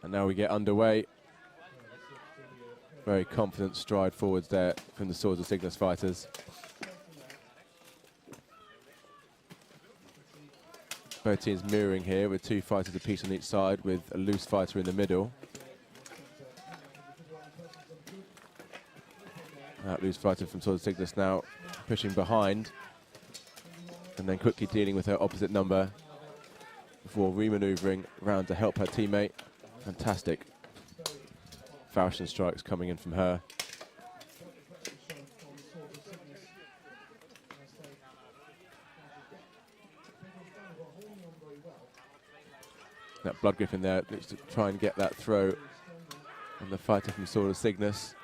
And now we get underway. Very confident stride forwards there from the Swords of Cygnus fighters. Both teams mirroring here with 2 fighters apiece on each side with a loose fighter in the middle. That loose fighter from Swords of Cygnus now pushing behind and then quickly dealing with her opposite number before re-maneuvering round to help her teammate. Fantastic Falchion strikes coming in from her. That Blood Griffin there looks to try and get that throw on the fighter from Sword of Cygnus.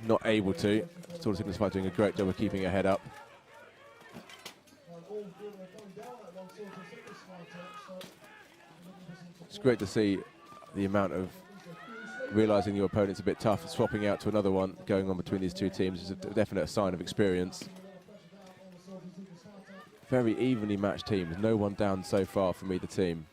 Not able to. Sword of Cygnus fighter doing a great job of keeping her head up. It's great to see the amount of realizing your opponent's a bit tough, swapping out to another one going on between these 2 teams is a definite sign of experience. Very evenly matched teams, no one down so far from either team.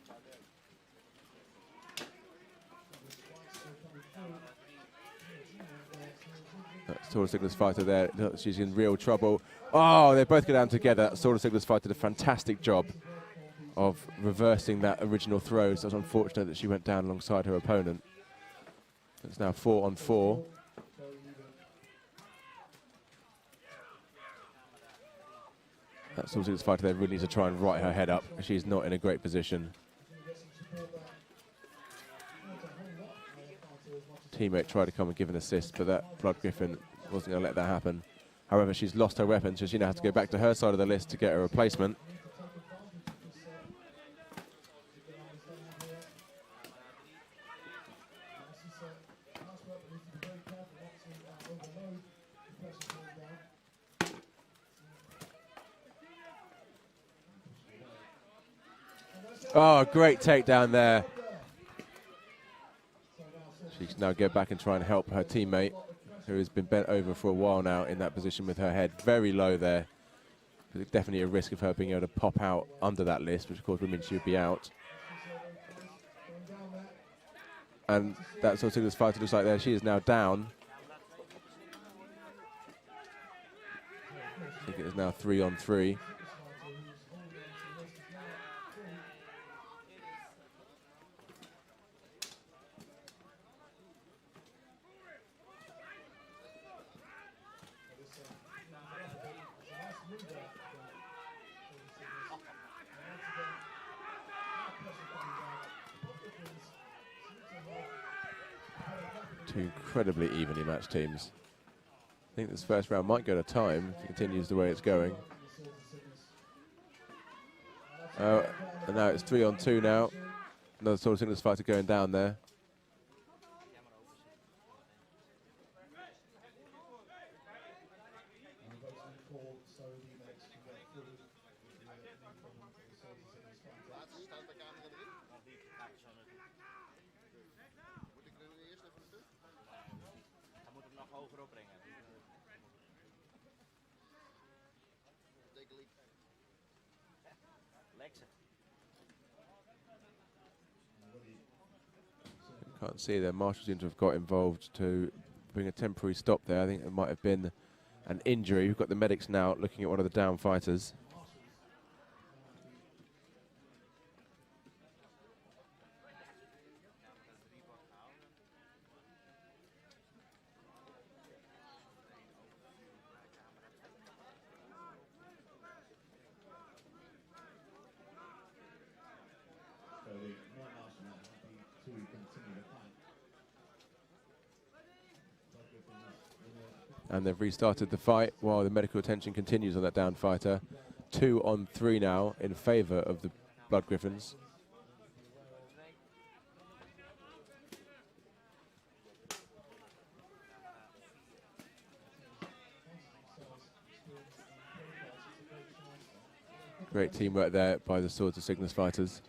That Sword of Cygnus fighter there, she's in real trouble. Oh, they both go down together. Sword of Cygnus fighter did a fantastic job of reversing that original throw, so it's unfortunate that she went down alongside her opponent. It's now 4 on 4. That Sword of Cygnus fighter there really needs to try and right her head up. She's not in a great position. Teammate tried to come and give an assist, but that Blood Griffin wasn't going to let that happen. However, she's lost her weapon, so she now has to go back to her side of the list to get a replacement. Oh, great takedown there. She can now go back and try and help her teammate, who has been bent over for a while now in that position with her head very low there. There's definitely a risk of her being able to pop out under that list, which of course would mean she would be out. And that sort of this fighter looks like there she is now down. I think it is now 3 on 3. Two incredibly evenly matched teams. I think this first round might go to time if it continues the way it's going. And now it's 3 on 2 now. Another Sword of Cygnus fighter going down there. Can't see there. Marshall seems to have got involved to bring a temporary stop there. I think it might have been an injury. We've got the medics now looking at one of the down fighters. And they've restarted the fight while the medical attention continues on that down fighter. 2 on 3 now in favour of the Blood Griffins. Great teamwork there by the Swords of Cygnus fighters.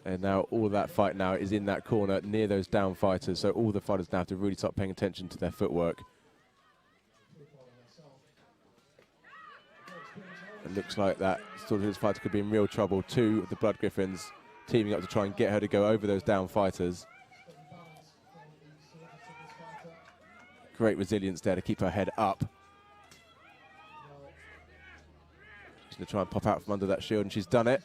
And now all that fight now is in that corner near those down fighters, so all the fighters now have to really start paying attention to their footwork. It looks like that Sword Signus fighter could be in real trouble. Two of the Blood Griffins teaming up to try and get her to go over those down fighters. Great resilience there to keep her head up. She's going to try and pop out from under that shield, and she's done it.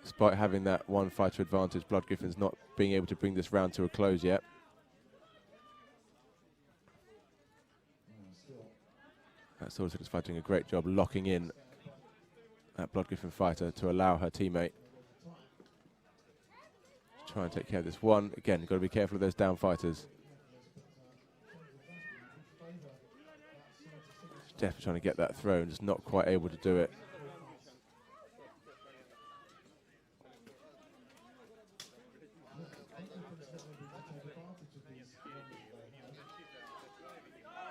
Despite having that one fighter advantage, Blood Griffins not being able to bring this round to a close yet. That Sword Signus fighter doing a great job locking in that Blood Griffin fighter to allow her teammate to try and take care of this one. Again, you've got to be careful of those down fighters. She's definitely trying to get that throw and just not quite able to do it.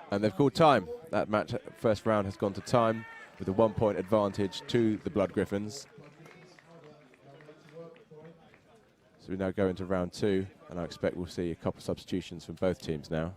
And they've called time. That match, first round, has gone to time with a 1 point advantage to the Blood Griffins. So we now go into round two, and I expect we'll see a couple of substitutions from both teams now.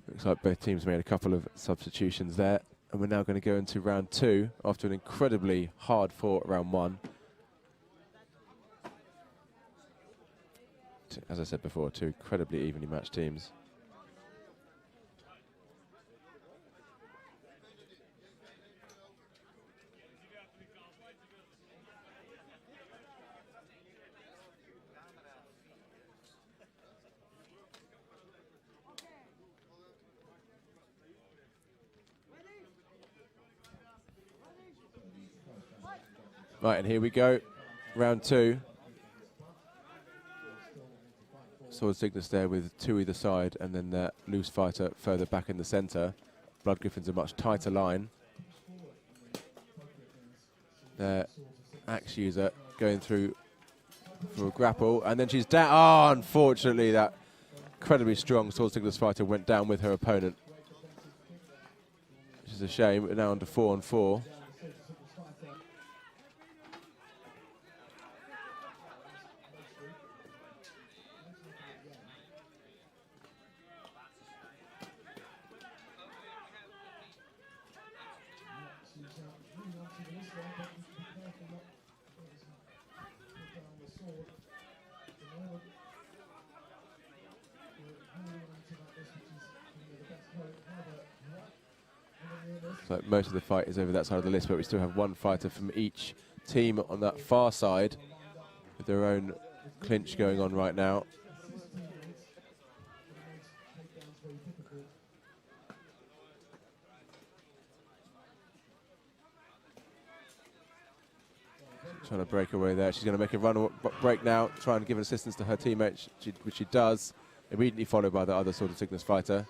Looks like both teams made a couple of substitutions there, and we're now going to go into round two after an incredibly hard-fought round one. As I said before, two incredibly evenly matched teams. Right, and here we go, round two. Sword Cygnus there with two either side, and then that loose fighter further back in the centre. Blood Griffins a much tighter line. Their axe user going through for a grapple, and then she's down. Oh, unfortunately, that incredibly strong Sword Cygnus fighter went down with her opponent, which is a shame. We're now under 4-on-4. So most of the fight is over that side of the list, but we still have one fighter from each team on that far side with their own clinch going on right now. Trying to break away there. She's going to make a run break now, try and give assistance to her teammate, which she does, immediately followed by the other Sword of Cygnus fighter.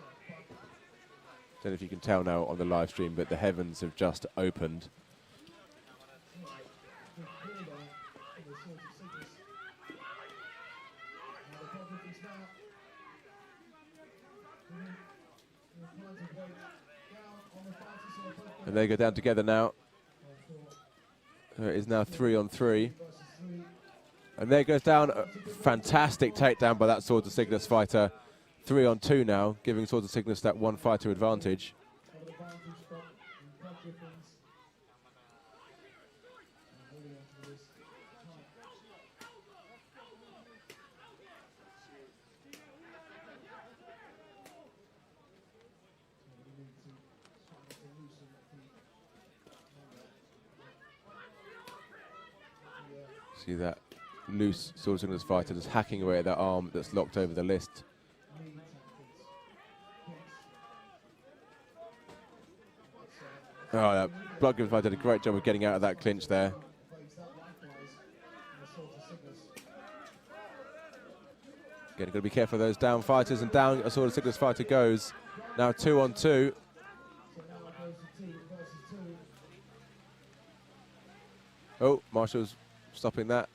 Don't know if you can tell now on the live stream, but the heavens have just opened. And they go down together now. It is now 3-on-3. And there goes down a fantastic takedown by that Sword of Cygnus fighter. 3-on-2 now, giving Sword of Cygnus that one fighter advantage. See that loose Sword of Cygnus fighter just hacking away at that arm that's locked over the list. Oh, that Blood Griffins fighter did a great job of getting out of that clinch there. Again, got to be careful of those down fighters, and down a Sword of Cygnus fighter goes. Now 2 on 2. Oh, Marshall's stopping that.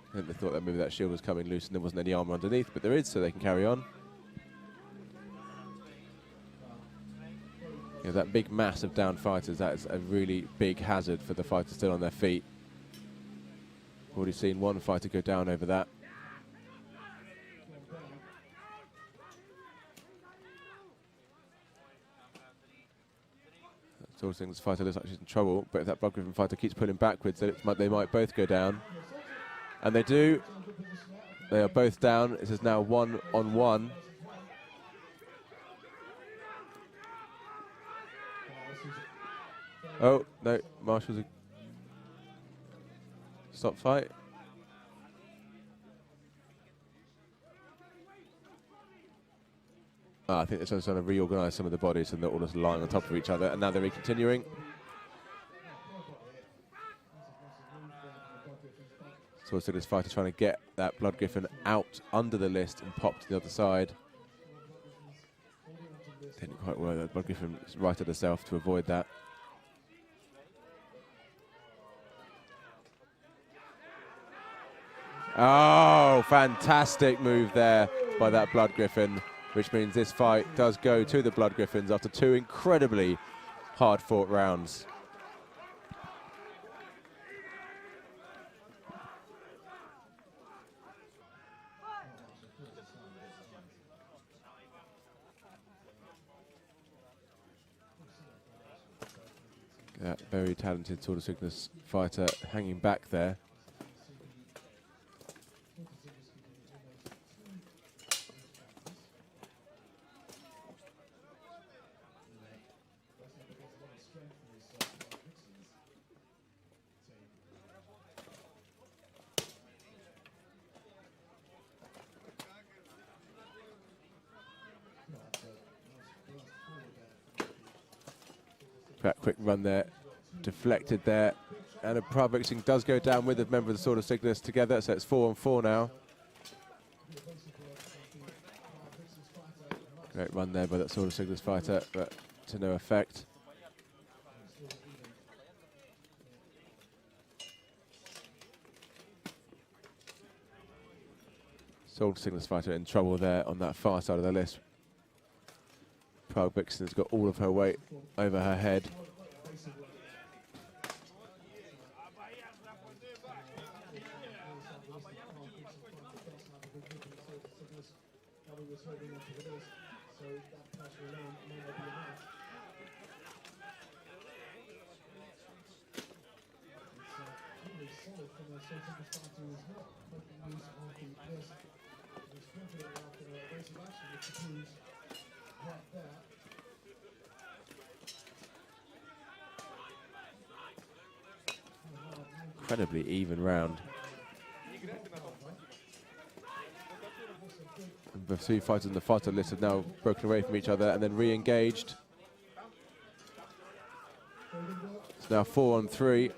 I think they thought that maybe that shield was coming loose and there wasn't any armor underneath, but there is, so they can carry on. Yeah, that big mass of down fighters, that is a really big hazard for the fighters still on their feet. Already seen one fighter go down over that. Sword of Cygnus fighter looks like she's in trouble, but if that Blood Griffin fighter keeps pulling backwards, then they might both go down. And they do. They are both down. It is now 1 on 1. Oh, no, Marshall's a stop fight. I think they're trying to reorganise some of the bodies and they're all just lying on top of each other, and now they're continuing. So this fighter trying to get that Blood Griffin out under the list and pop to the other side. Didn't quite work. The Blood Griffin righted herself to avoid that. Oh, fantastic move there by that Blood Griffin, which means this fight does go to the Blood Griffins after 2 incredibly hard-fought rounds. That very talented Sword of Cygnus fighter hanging back there. That quick run there, deflected there, and a Prague Vixen does go down with a member of the Sword of Cygnus together, so it's 4 on 4 now. Great run there by that Sword of Cygnus fighter, but to no effect. Sword of Cygnus fighter in trouble there on that far side of the list. Prague Vixen's got all of her weight over her head. Incredibly even round. The 2 fighters on the fighter list have now broken away from each other and then re-engaged. It's now 4 on 3.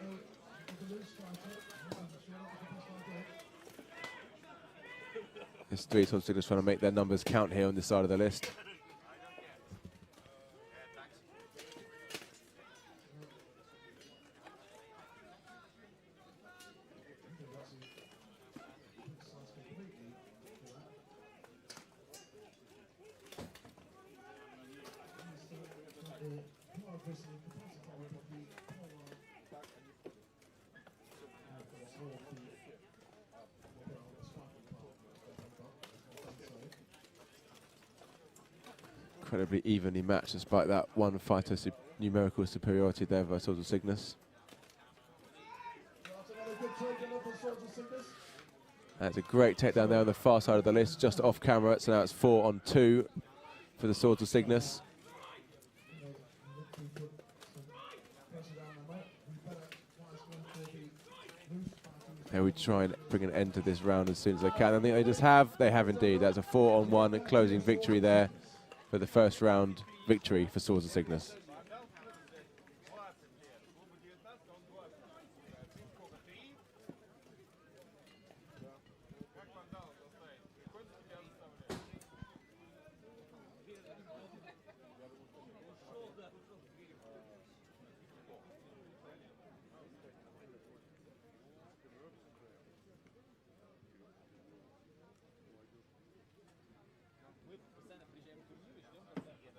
There's 3 Sword of Cygnus trying to make their numbers count here on this side of the list. Incredibly evenly matched despite that one fighter numerical superiority there by Sword of Cygnus. That's a great takedown there on the far side of the list, just off camera, so now it's 4 on 2 for the Sword of Cygnus. They would try and bring an end to this round as soon as they can. I think they just have. They have indeed. That's a 4 on 1 closing victory there for the first round victory for Swords of Cygnus.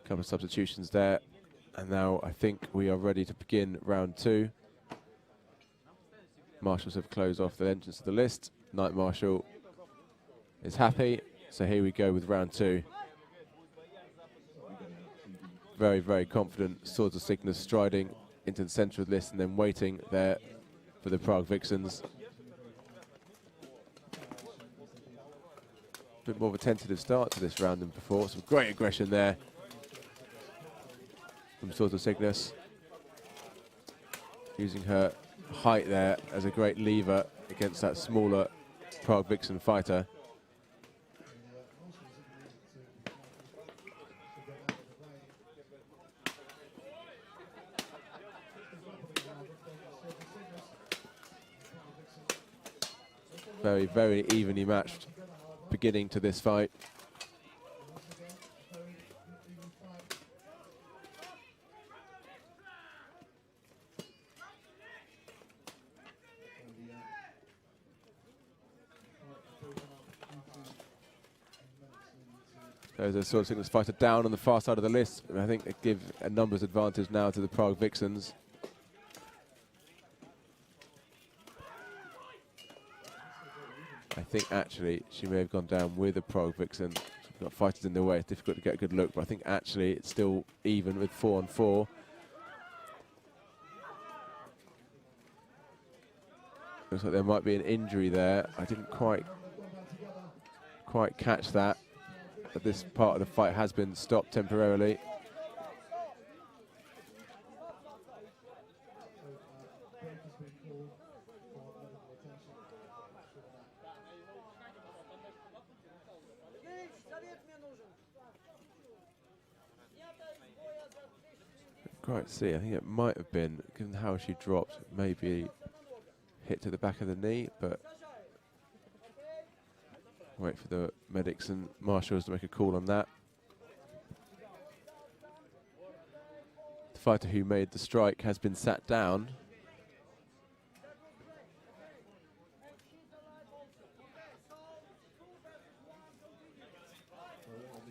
Couple of substitutions there, and now I think we are ready to begin round 2. Marshals have closed off the entrance to the list. Knight Marshal is happy, so here we go with round 2. Very, very confident. Swords of Cygnus striding into the centre of the list and then waiting there for the Prague Vixens. A bit more of a tentative start to this round than before. Some great aggression there from Swords of Cygnus, using her height there as a great lever against that smaller Prague Vixen fighter. Very, very evenly matched beginning to this fight. There's a Swords of Cygnus fighter down on the far side of the list. I think they give a numbers advantage now to the Prague Vixens. I think actually she may have gone down with a Prague Vixen. She's got fighters in the way, it's difficult to get a good look, but I think actually it's still even with 4 on 4. Looks like there might be an injury there. I didn't quite catch that. But this part of the fight has been stopped temporarily. Quite see, I think it might have been, given how she dropped, maybe hit to the back of the knee, but wait for the medics and marshals to make a call on that. The fighter who made the strike has been sat down.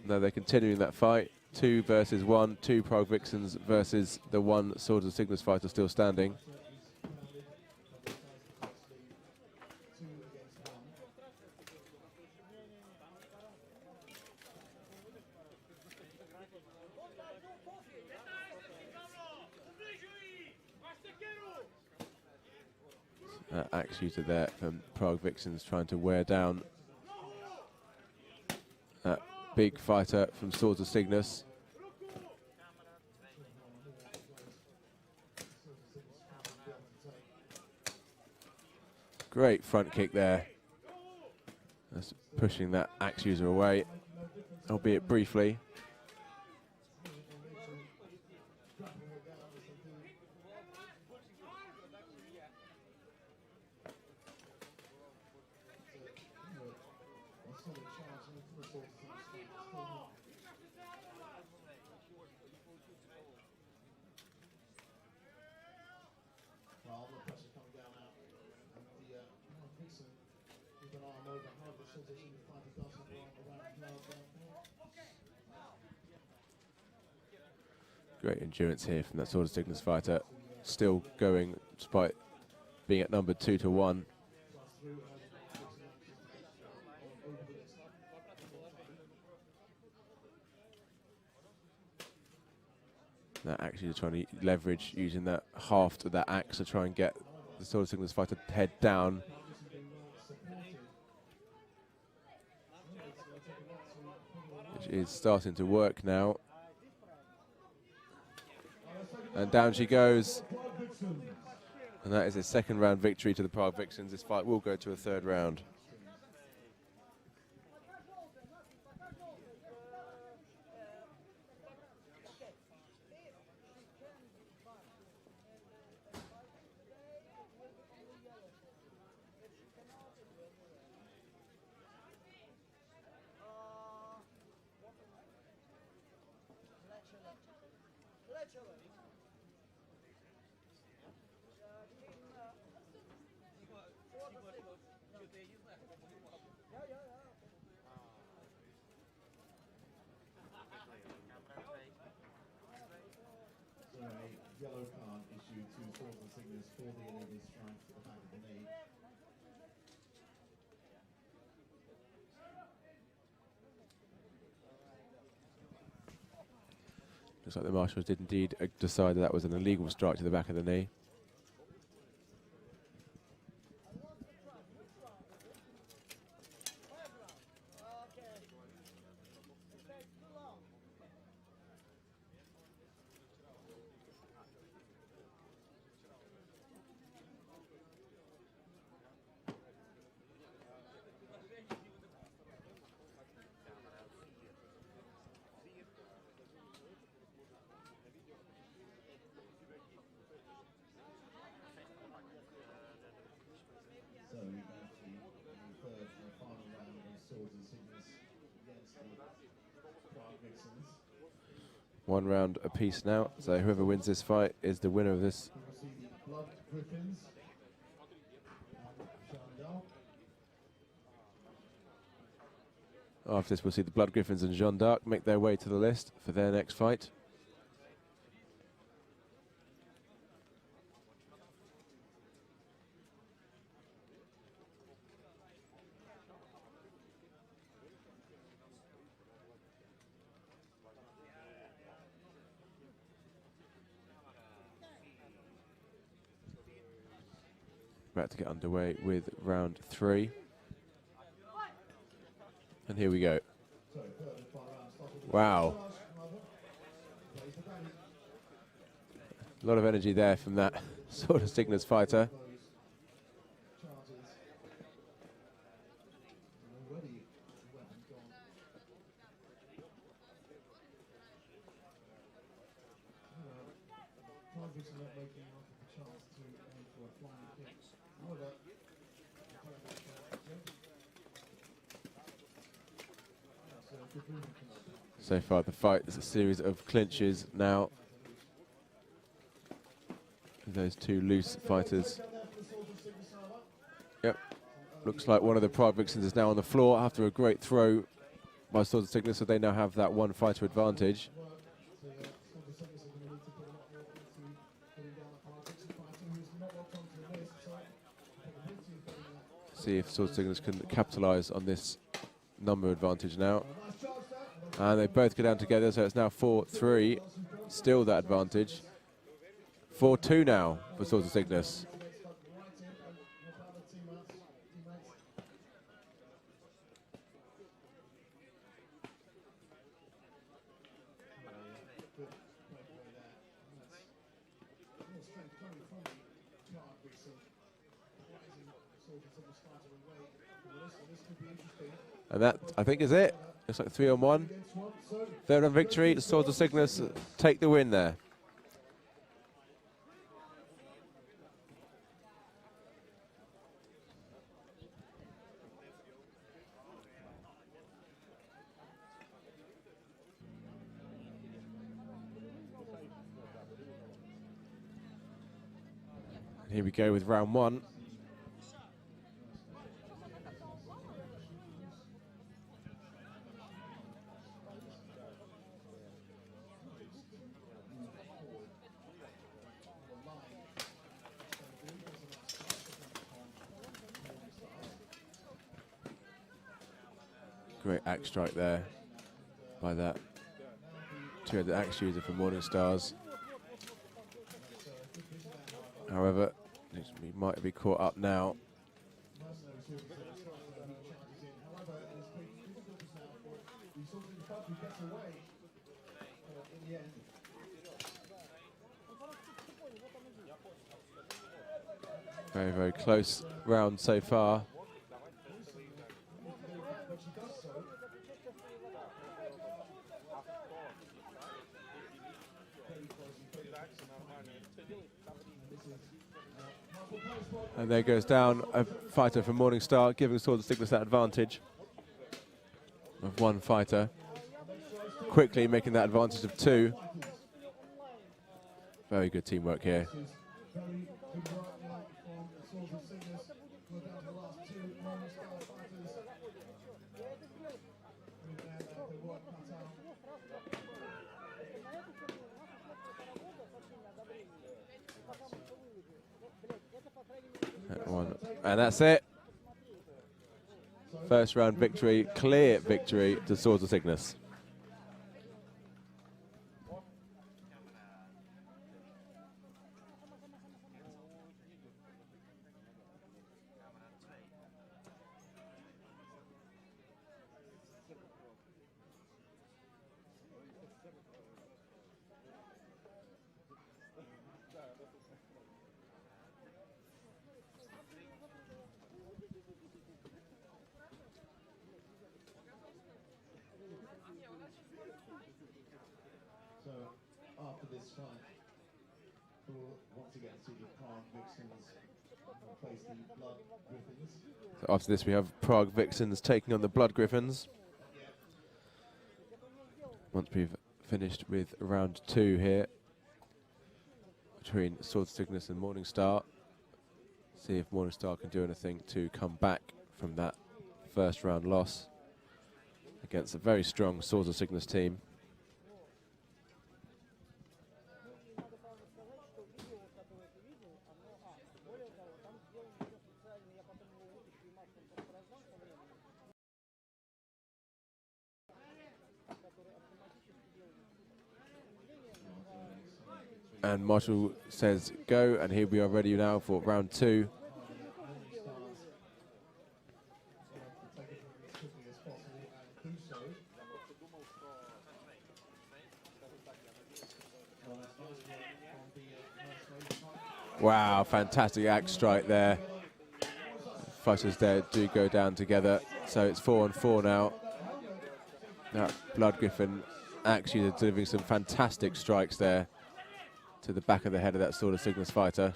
Now they're continuing that fight. 2 versus 1, 2 Prague Vixens versus the 1 Swords of Cygnus fighter still standing. Axe user there from Prague Vixens trying to wear down that big fighter from Swords of Cygnus. Great front kick there. That's pushing that axe user away, albeit briefly. Great endurance here from that Sword of Cygnus fighter, still going despite being at number 2-1. That actually trying to leverage using that haft of that axe to try and get the Sword of Cygnus fighter head down. Which is starting to work now. And down she goes. And that is a second round victory to the Prague Vixens. This fight will go to a third round. Yellow card issued to Swords and Cygnus for the illegal strike to the back of the knee. Looks like the marshals did indeed decide that was an illegal strike to the back of the knee. So we go to the third and final round of Swords and Cygnus against the Prague Vixens. 1 round apiece now, so whoever wins this fight is the winner of this. We will see the Blood Griffins and Jeanne D'Arc. After this, we'll see the Blood Griffins and Jeanne D'Arc make their way to the list for their next fight. About to get underway with round 3. And here we go. Wow. A lot of energy there from that sort of Cygnus fighter. So far the fight is a series of clinches now. Those two loose fighters. Yep. Looks like one of the Prague Vixens is now on the floor after a great throw by Swords and Cygnus, so they now have that one fighter advantage. See if Swords and Cygnus can capitalise on this number advantage now. And they both go down together, so it's now 4-3. Still that advantage. 4-2 now for Swords and Cygnus. And that, I think, is it. Looks like 3-on-1. Third on victory. Swords and Cygnus take the win there. Here we go with round 1. Great axe strike there by that two-headed axe user from Morning Stars. However, he might be caught up now. Very, very close round so far. And there goes down a fighter from Morning Star, giving Swords and Cygnus that advantage of 1 fighter. Quickly making that advantage of 2. Very good teamwork here. This is very good work now from the Swords of Cygnus. We're down to the last two Morning Star fighters. With the work cut out. That one. And that's it. First round victory, clear victory to Swords of Cygnus. So after this fight, we'll once again see the Prague Vixens face the Blood Griffins. So after this, we have Prague Vixens taking on the Blood Griffins. Once we've finished with round 2 here between Swords of Cygnus and Morningstar. See if Morningstar can do anything to come back from that first round loss against a very strong Swords of Cygnus team. And Marshall says go, and here we are ready now for round 2. Wow, fantastic axe strike there. Fighters there do go down together, so it's 4-on-4 now. That Blood Griffin actually delivering some fantastic strikes there to the back of the head of that Sword of Cygnus fighter.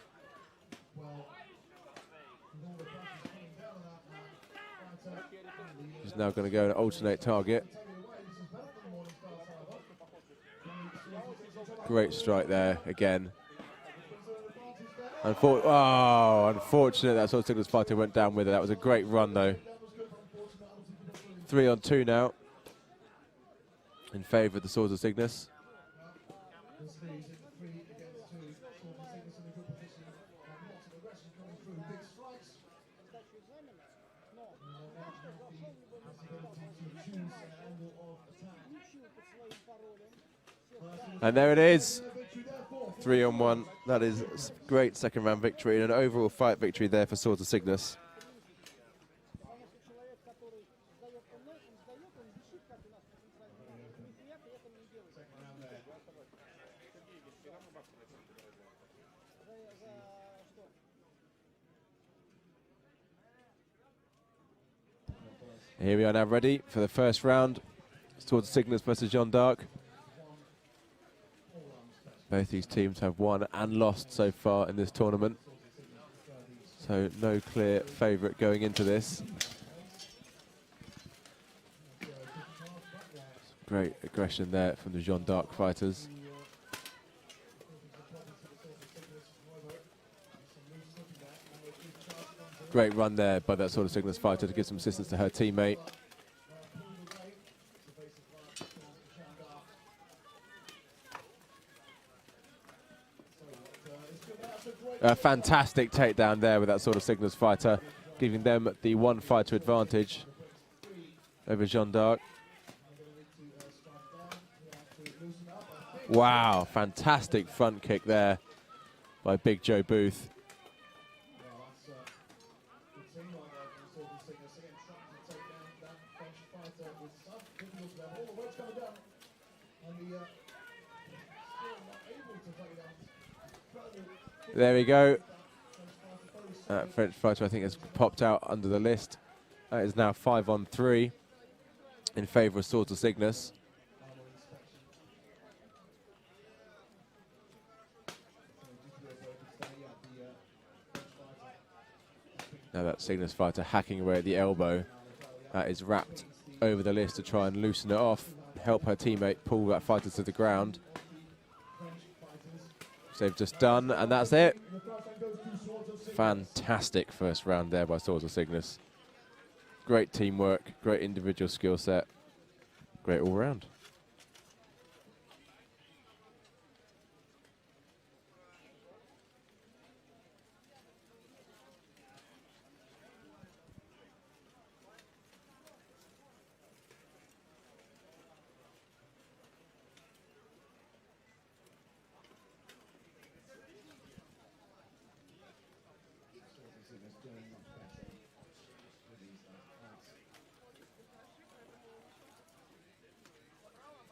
He's now going to go and alternate target. Great strike there again. Unfortunate that Sword of Cygnus fighter went down with it. That was a great run though. 3-on-2 now in favour of the Swords of Cygnus. And there it is, 3-on-1. That is a great second round victory and an overall fight victory there for Swords of Cygnus. Here we are now ready for the first round. Swords of Cygnus versus Jeanne D'Arc. Both these teams have won and lost so far in this tournament. So no clear favourite going into this. Great aggression there from the Jeanne D'Arc fighters. Great run there by that Sword of Cygnus fighter to give some assistance to her teammate. A fantastic takedown there with that Sword of Cygnus fighter, giving them the one fighter advantage over Jeanne D'Arc. Wow, fantastic front kick there by Big Joe Booth. There we go. That French fighter, I think, has popped out under the list. That is now 5-on-3 in favour of Swords of Cygnus. Now that Cygnus fighter hacking away at the elbow. That is wrapped over the list to try and loosen it off, help her teammate pull that fighter to the ground. they've just done, and that's it. Fantastic first round there by Swords of Cygnus. Great teamwork, great individual skill set, great all round.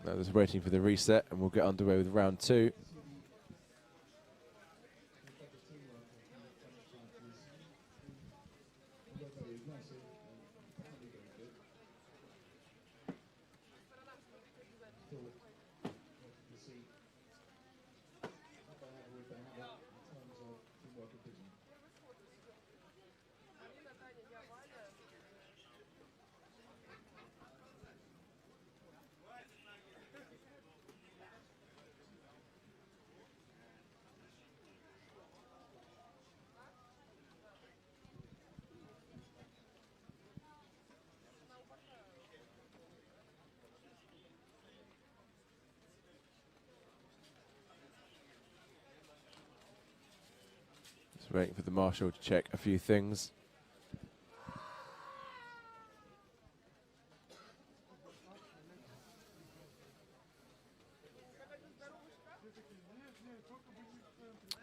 Now just waiting for the reset, and we'll get underway with round 2. Just waiting for the marshal to check a few things.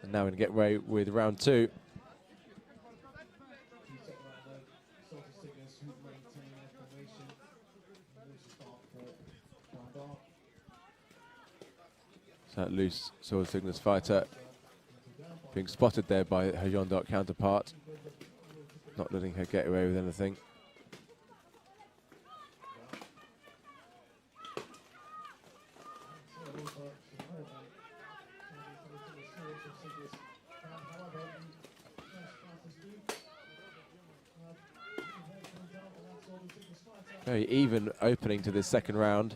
And now we're going to get away with round 2. So that loose Sword of Cygnus fighter being spotted there by her Jeanne D'Arc counterpart, not letting her get away with anything. Very even opening to this second round.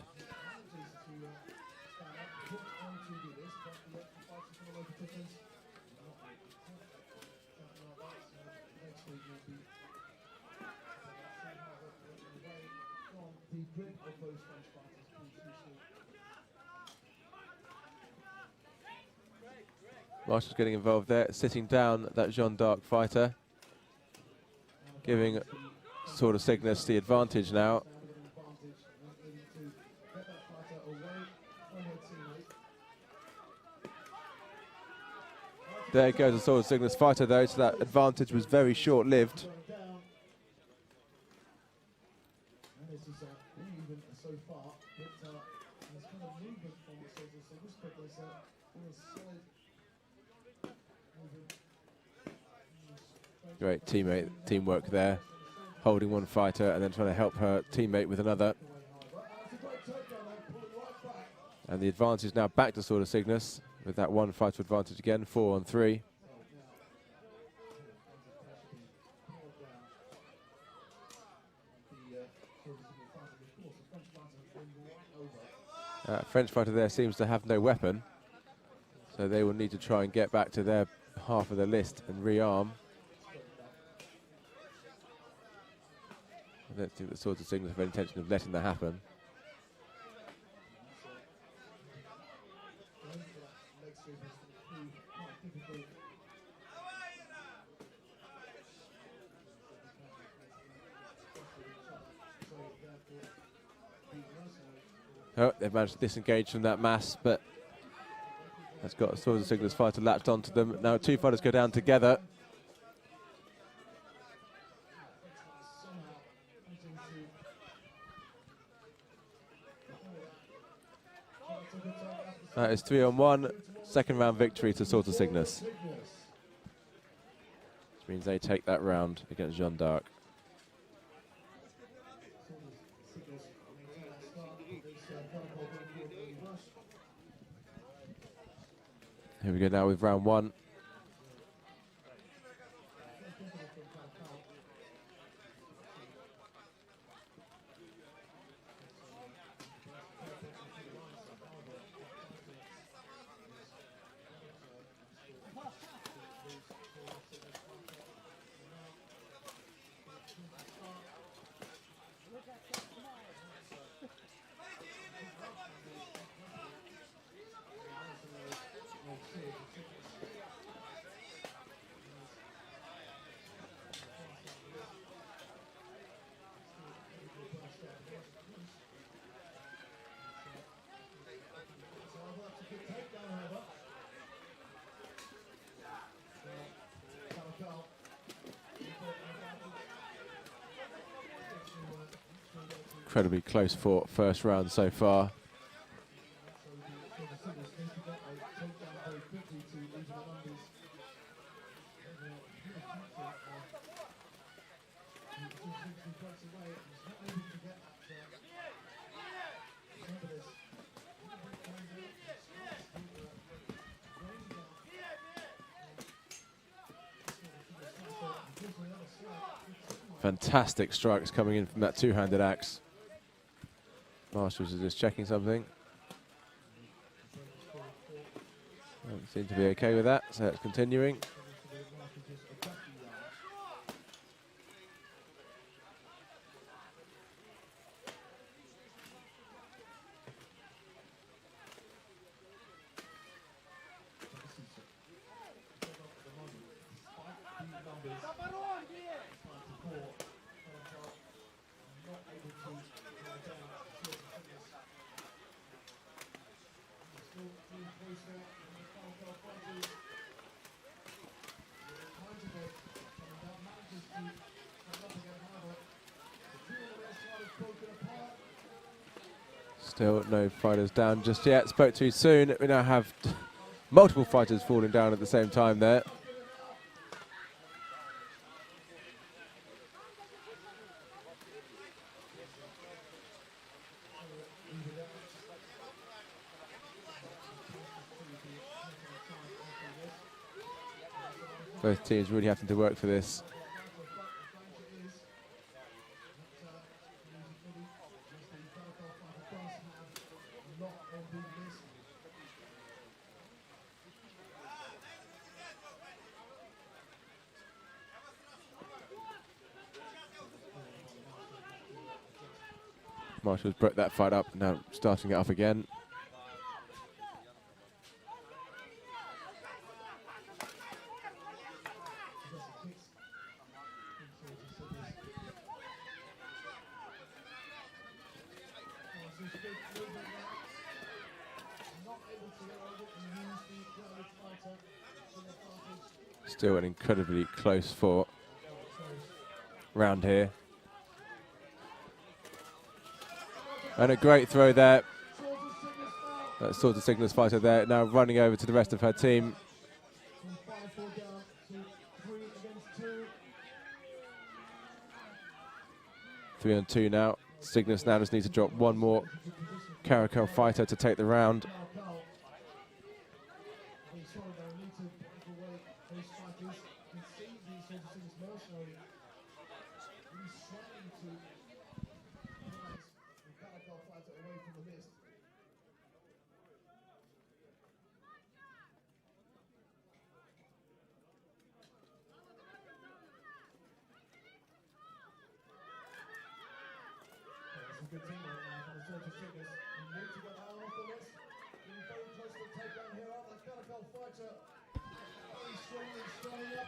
Marshal's getting involved there, sitting down that Jeanne D'Arc fighter, giving Sword of Cygnus the advantage now. There goes the Sword of Cygnus fighter though, so that advantage was very short-lived. Great teamwork there, holding one fighter and then trying to help her teammate with another. And the advantage is now back to Sword of Cygnus with that one fighter advantage again, 4-on-3. French fighter there seems to have no weapon, so they will need to try and get back to their half of the list and rearm. I don't think the Swords of Cygnus have any intention of letting that happen. Oh, they've managed to disengage from that mass, but that's got a Swords of Cygnus fighter latched onto them. Now 2 fighters go down together. That is 3-on-1, second round victory to Swords of Cygnus. Which means they take that round against Jeanne D'Arc. Here we go now with round 1. incredibly close fought first round so far. Fantastic strikes coming in from that two-handed axe. Marshals is just checking something. Don't seem to be okay with that, so it's continuing. Still no fighters down just yet. Spoke too soon. We now have multiple fighters falling down at the same time there. Both teams really having to work for this. Marshall's broke that fight up, now starting it up again. Still an incredibly close fought round here. And a great throw there. That sort of Cygnus fighter there, now running over to the rest of her team. Three on two now. Cygnus now just needs to drop one more Caracal fighter to take the round.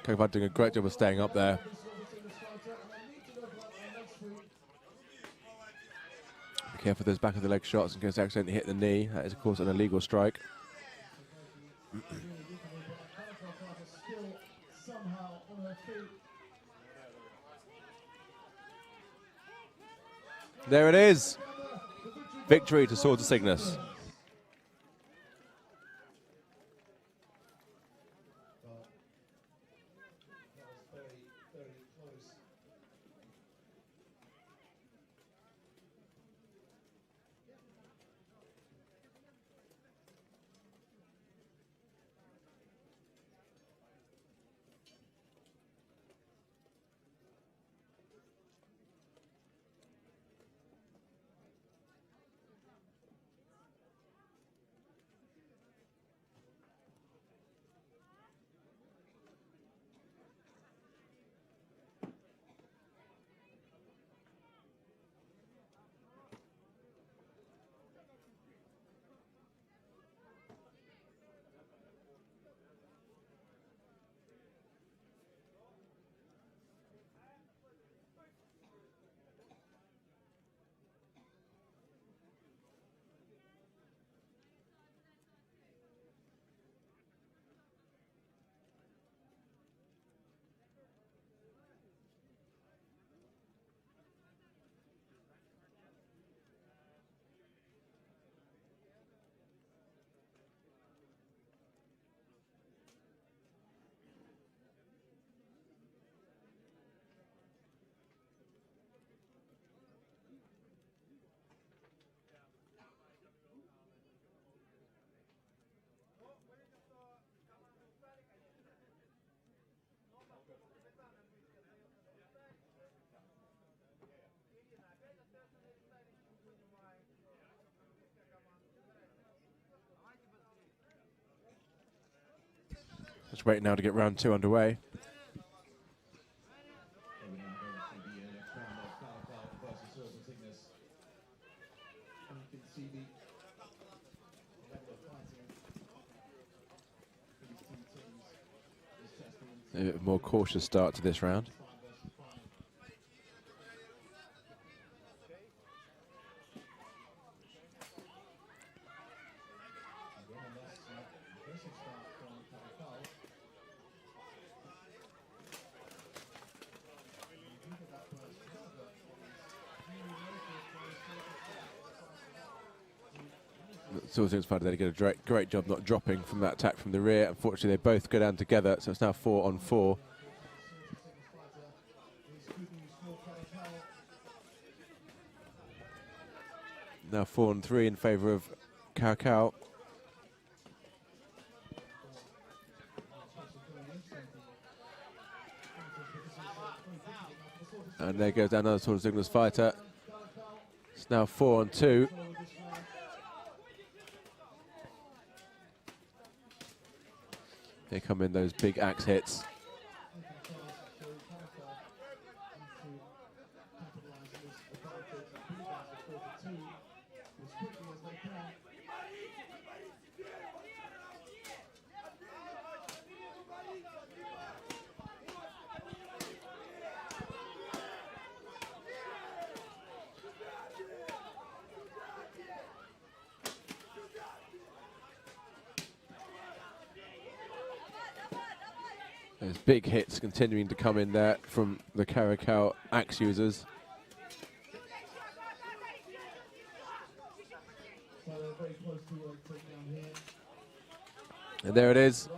Kovac doing a great job of staying up there. Be careful with those back of the leg shots in case they accidentally hit the knee. That is, of course, an illegal strike. There it is. Victory to Swords of Cygnus. waiting now to get round 2 underway. We're now going to the next round of Caracal versus Cygnus. And you can see the level of fighting these two teams is testament A bit more cautious start to this round. 5 versus 5. Again, a less aggressive start from Caracal. Sword Cygnus fighter there to get a great job not dropping from that attack from the rear. Unfortunately, they both go down together, so it's now 4 on 4. Now 4 on 3 in favour of Caracal. And there goes down another Sword Cygnus fighter. It's now 4 on 2. Here come in those big axe hits. There's big hits continuing to come in there from the Caracal axe users. And there it is.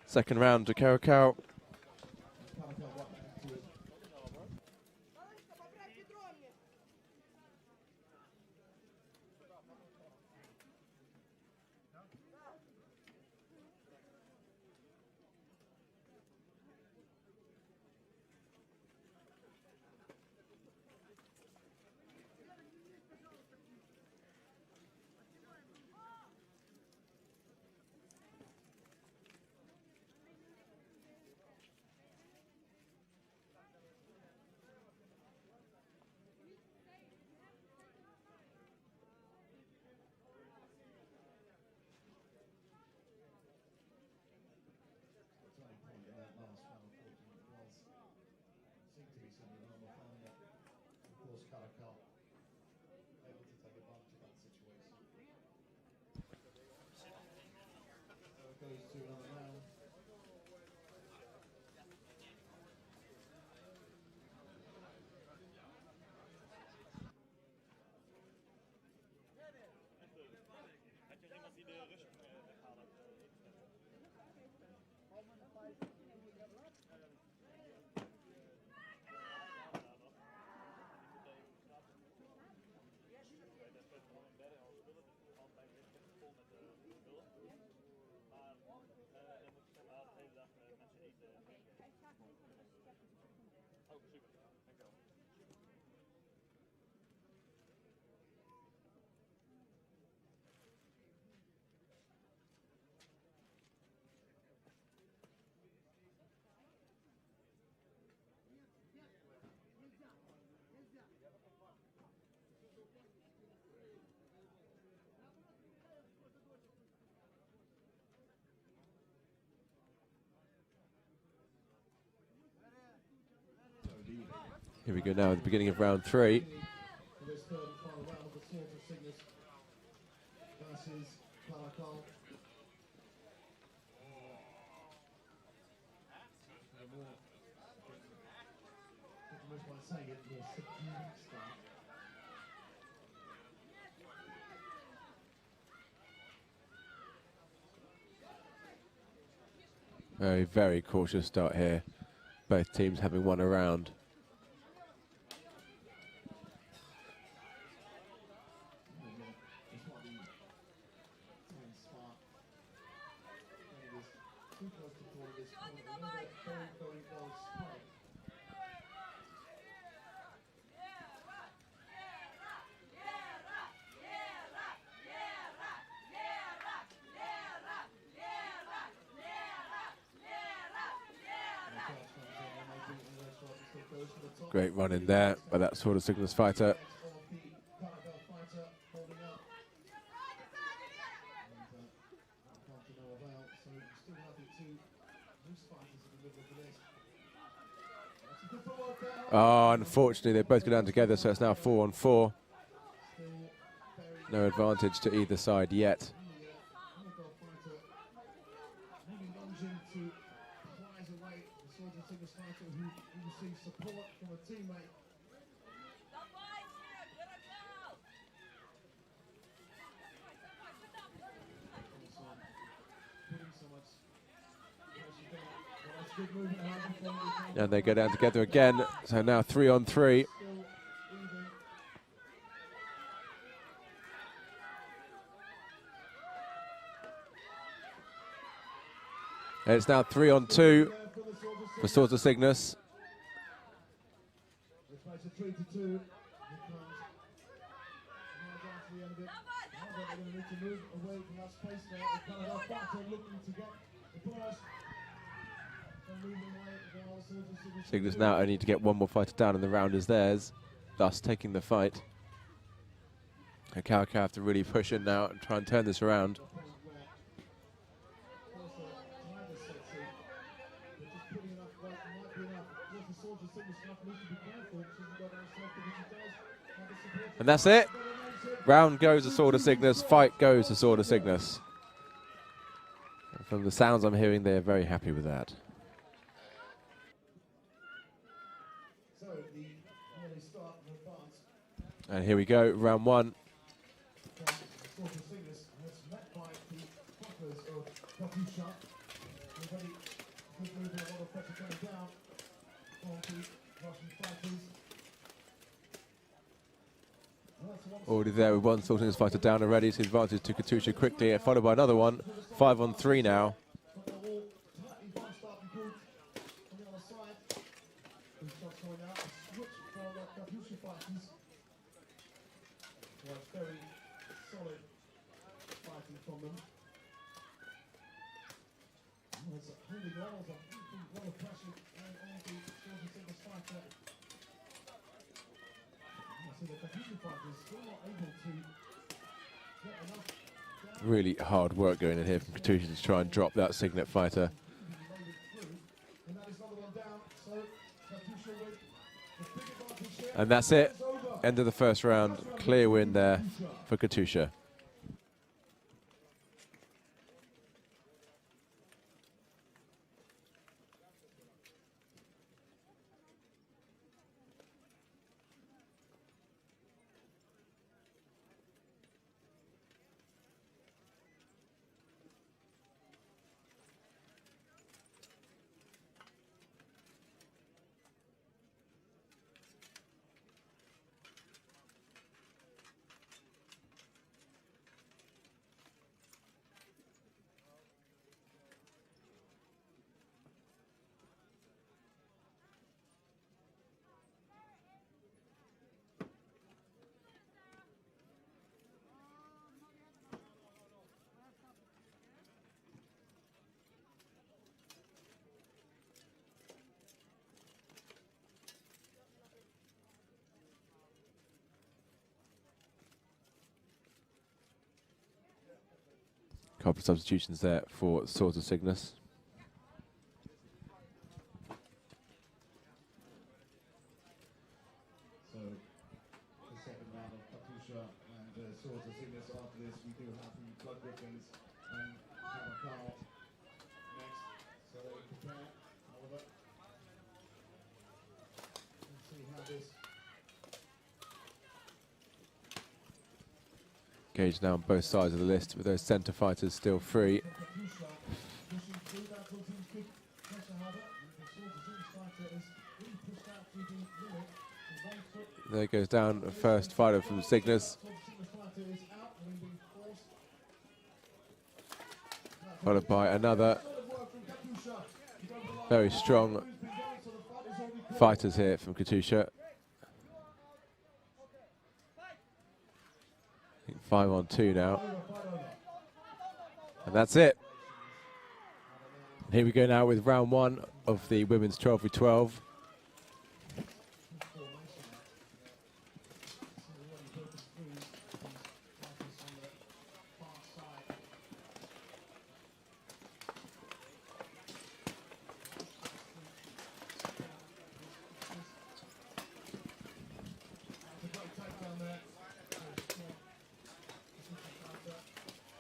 Second round to Caracal. Caracal able to take advantage of that situation. So it goes to another round. Here we go now at the beginning of round 3. For this third and final round of the Sword of Cygnus versus Caracal. Most by saying it, more subdued start. Very cautious start here. Both teams having won a round. Great run in there by that Sword of Cygnus fighter. of the Caracal fighter holding up. And come to no avail, so still have the two loose fighters in the middle of the list. That's a good footwork there. Oh, unfortunately, they both go down together, so it's now 4 on 4. Still very No advantage to either side yet. Caracal fighter really lunging to prize away the Swords of Cygnus fighter who receives support from a teammate. And they go down together again, so now 3 on 3. And it's now 3 on 2 for Swords of Cygnus. This makes it 3 to 2. Here comes now down to the end of it. Now they're going to need to move away from that space there. The Caracal fighter looking to get the burst. They're moving away. Now Swords of Cygnus. Cygnus now only need to get one more fighter down and the round is theirs, thus taking the fight. And Caracal have to really push in now and try and turn this around. And that's it. Round goes the Sword of Cygnus, fight goes the Sword of Cygnus. And from the sounds I'm hearing, they're very happy with that. So the early start of advance. And here we go, round 1. The Sword of Cygnus was met by the buffers of Katyusha. Already good movement, a lot of pressure coming down on the Russian fighters. Already there with one Sword of Cygnus fighter down already. It's advantage to Katyusha quickly, followed by another one. 5 on 3 now. But they're all tightly bunched up and good on the other side. Two shots going out. A switch from the Katyusha fighters. Well, very solid fighting from them. It's holding on. There's a lot of pressure on the Swords of Cygnus fighter. So the Katyusha fighters still not able to get enough down. Really hard work going in here from Katyusha to try and drop that Signet fighter. And that is another one down. So Katyusha with the big advantage here. And that's it. It's over. End of the first round. Clear win there for Katyusha. Couple of substitutions there for Swords of Cygnus. So the second round of Katyusha and Swords of Cygnus. After this, we do have the Blood Griffins and Caracal next. So prepare, however. Let's see how this. Gauge now on both sides of the list with those centre fighters still free. Katyusha pushing through that towards his big pressure harder. And the Swords of Cygnus fighter is really pushed out to the limit. With one foot. There goes down the first fighter from Cygnus, Swords of Cygnus fighter is out and being forced. followed by another. Solid work from Katyusha. You don't belong. Very strong Who's been going, so the fight is already called. fighters here from Katyusha. I think 5 on 2 now. And that's it. Here we go now with round 1 of the women's 12v12.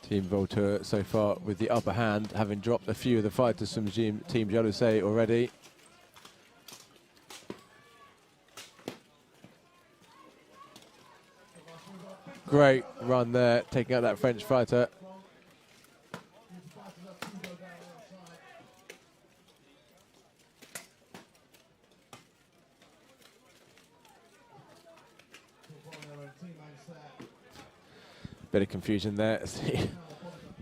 Team Voltaire so far with the upper hand, having dropped a few of the fighters from Team Jalousie already. Great run there, taking out that French fighter. Bit of confusion there.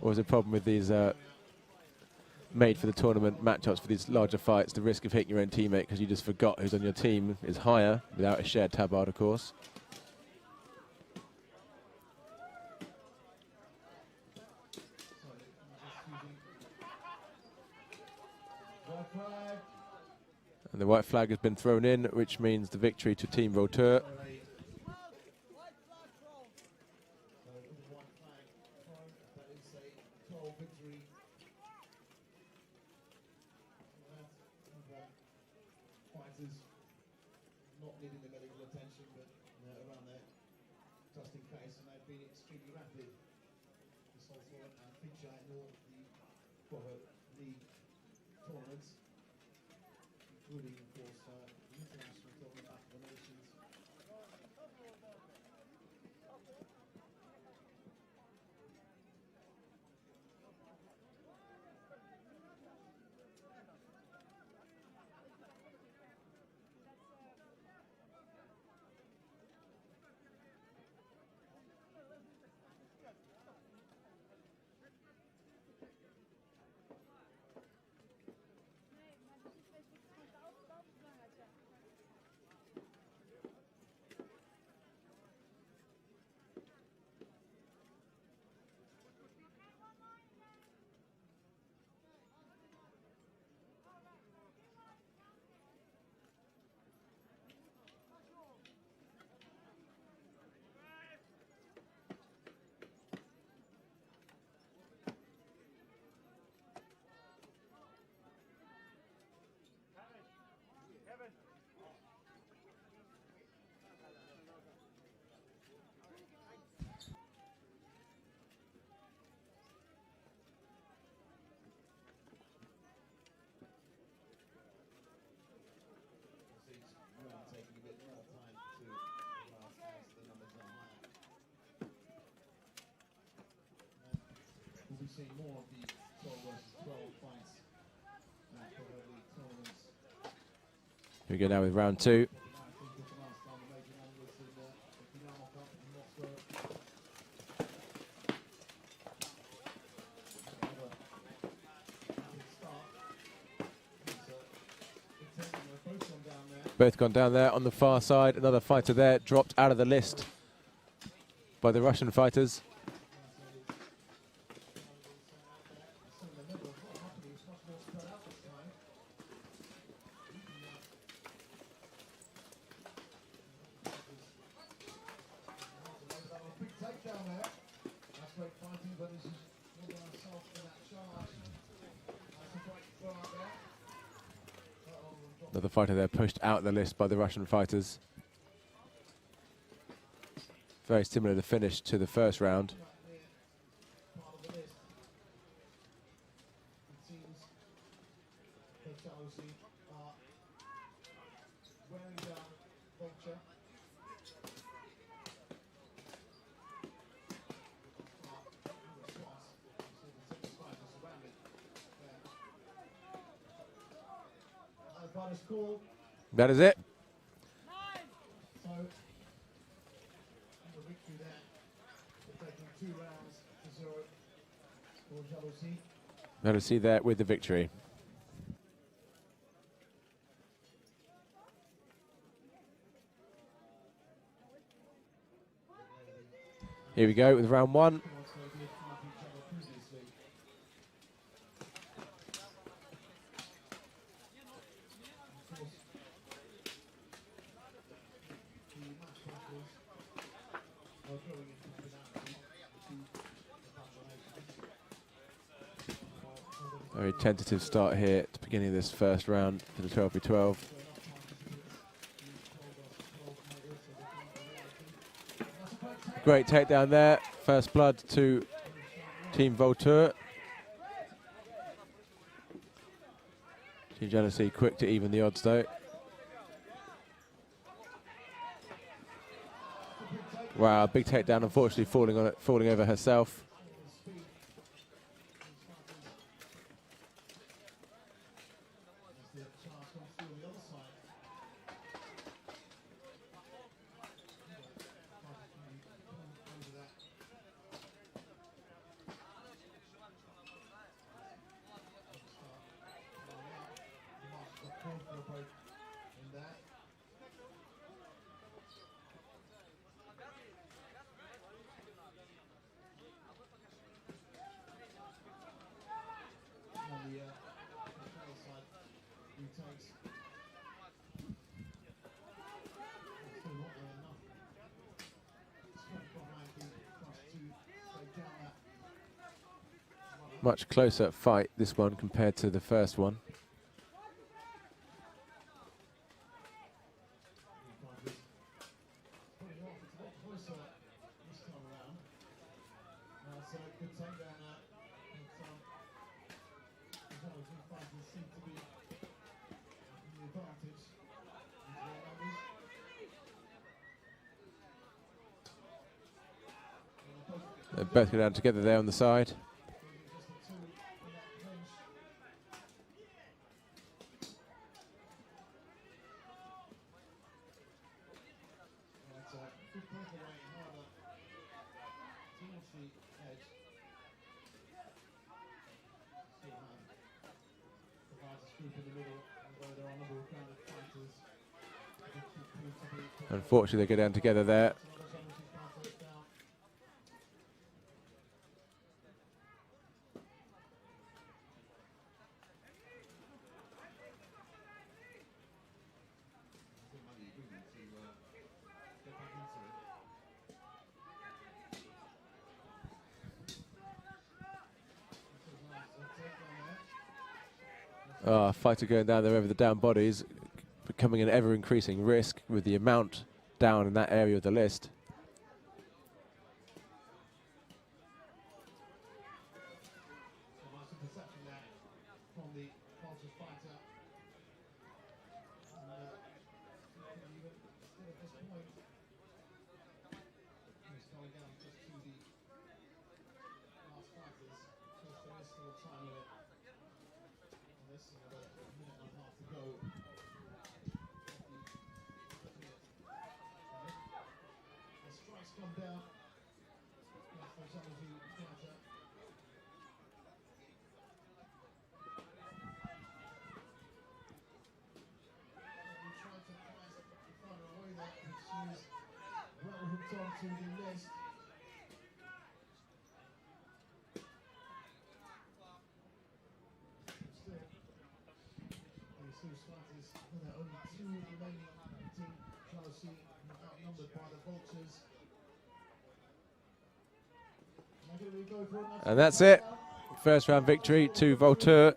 Always a problem with these made for the tournament matchups for these larger fights. The risk of hitting your own teammate because you just forgot who's on your team is higher without a shared tabard, of course. And the white flag has been thrown in, which means the victory to Team Voltaire. Not needing the medical attention, but around there, just in case, and they've been extremely rapid. This whole tournament and feature in all the proper league tournaments, including, of course, the international tournament back to the nations. Seeing more of the 12 versus 12 fights for the league tournaments. Here we go now with round two. Both gone down there on the far side. Another fighter there dropped out of the list by the Russian fighters. Another fighter there pushed out the list by the Russian fighters. Very similar to finish to the first round. That is it. So, the victory there, taking 2 rounds to 0 for Jalousie. Jalousie there with the victory. Here we go with round one. Very tentative start here at the beginning of this first round for the 12v12. Great takedown there. First blood to Team Volteur. Team Jealousy quick to even the odds though. Wow, big takedown, unfortunately falling over herself. Much closer fight, this one, compared to the first one. They both go down together there on the side. Unfortunately, they go down together there. Fighter going down there over the down bodies, becoming an ever-increasing risk with the amount down in that area of the list. And that's it. First round victory to Volteur.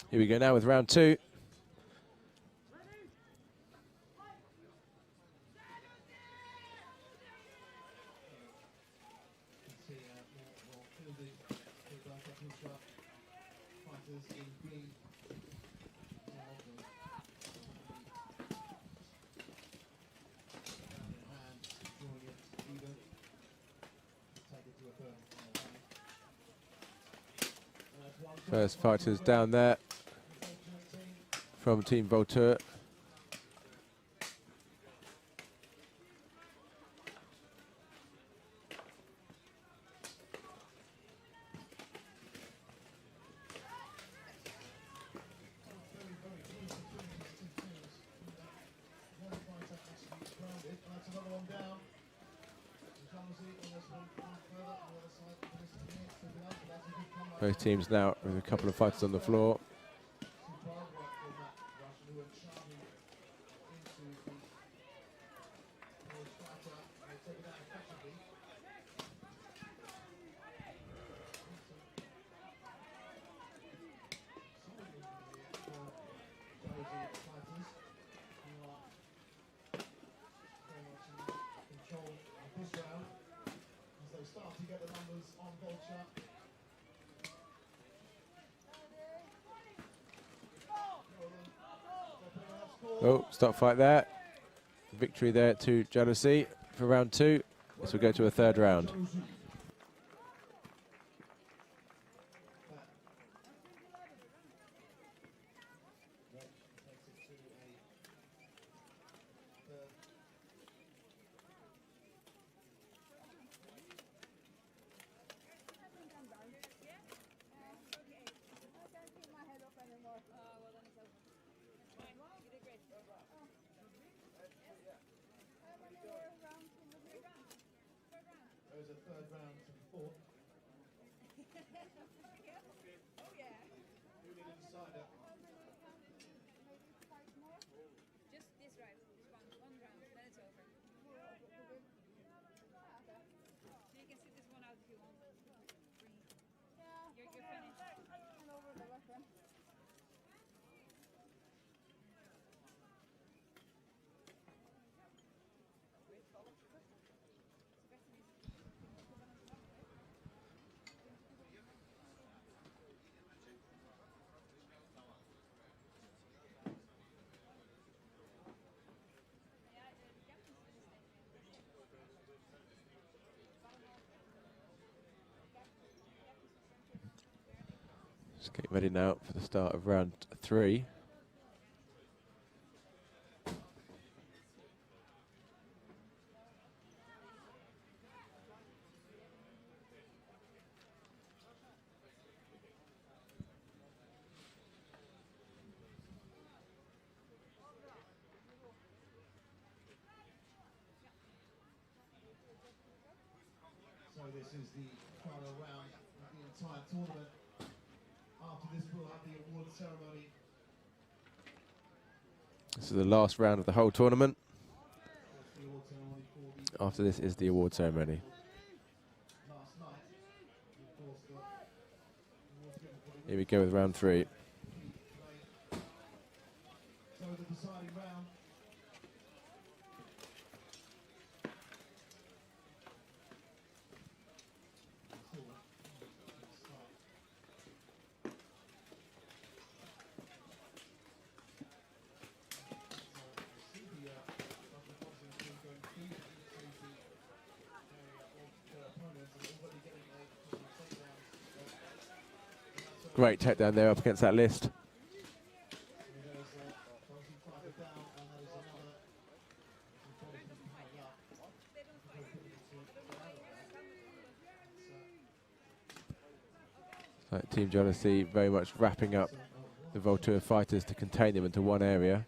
Here we go now with round 2. First fighters down there from Team Volteur. Both teams now with a couple of fighters on the floor. Oh, stop fight there. Victory there to Jealousy for round 2. This will go to a third round. There's a third round to be fought. Who did inside it? Just this round, just one round, then it's over. So you can sit this one out if you want. You're finished. Just getting ready now for the start of round 3. So this is the final round of the entire tournament. After this, we'll have the award ceremony. This is the last round of the whole tournament. The award ceremony for the After this is the award ceremony. last night. Of course, the awards given for the Here we go with round 3. So the deciding round. Great takedown there up against that list. So Team Jealousy very much wrapping up the Voltura fighters to contain them into one area.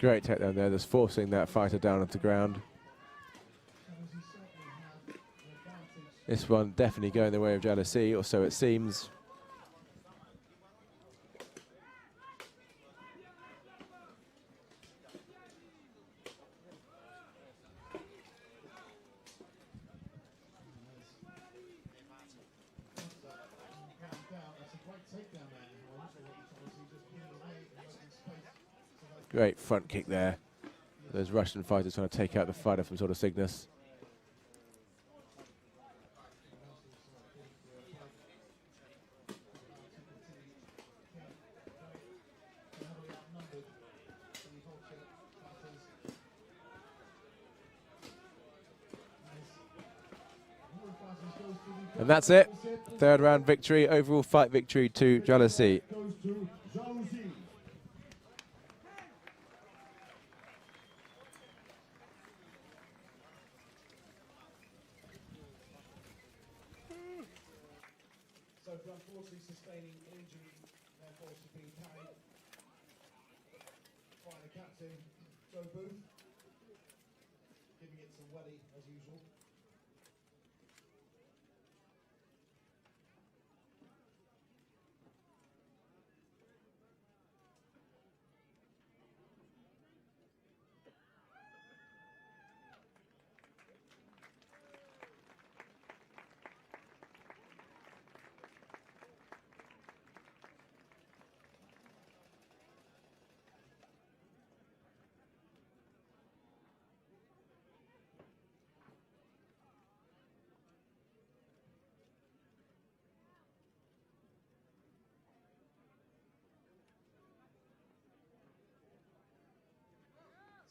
Great takedown there, that's forcing that fighter down onto the ground. This one definitely going the way of Jealousy, or so it seems. Great front kick there. Those Russian fighters trying to take out the fighter from sort of Cygnus. And that's it. Third round victory, overall fight victory to Jealousy. So for unfortunately sustaining an injury, therefore she's being carried by the captain, Joe Booth, giving it some welly as usual.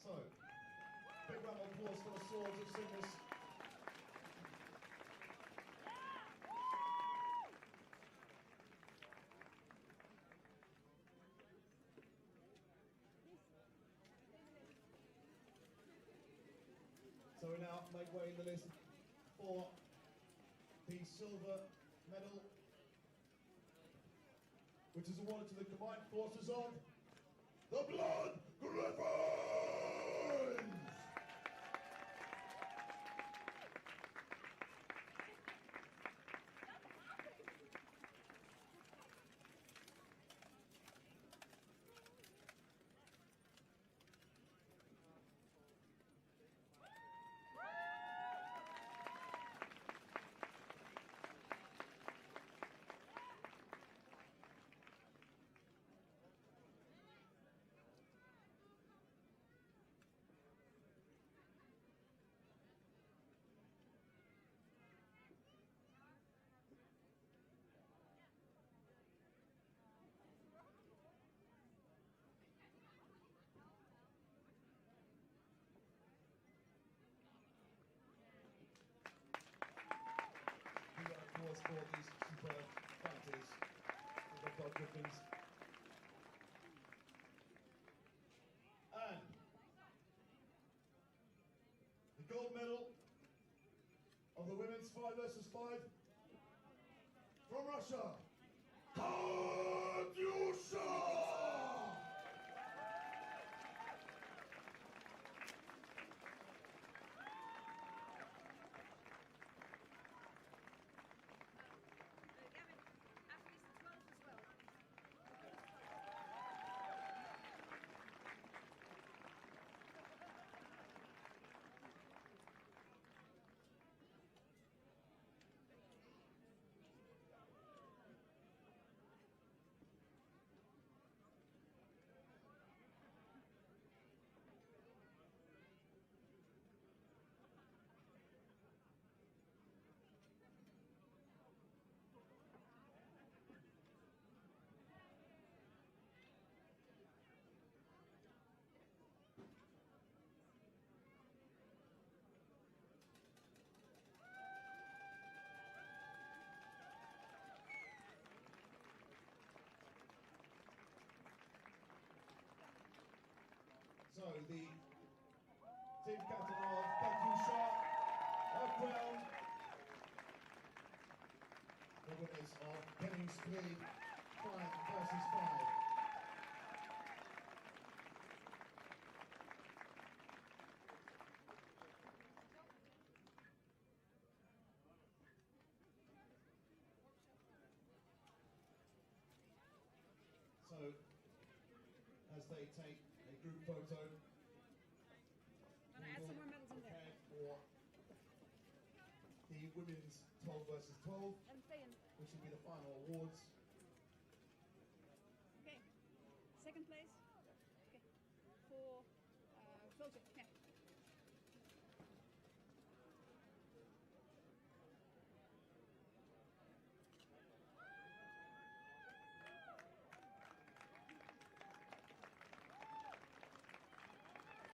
So, big round of applause for the swords of Cygnus. So we now make way in the list for the silver medal, which is awarded to the combined forces of the Blood Griffins! For these superb fighters, the Blood Griffins. And the gold medal of the women's 5 versus 5 from Russia, Katyusha! So the team captain of Katyusha have crowned the winners of Penning Striid 5 versus 5. So, as they take a group photo, Gonna add some more medals in there. prepared for the women's 12 versus 12, Let them stay in. which will be the final awards. Okay. Second place. Okay. For photo. Yeah.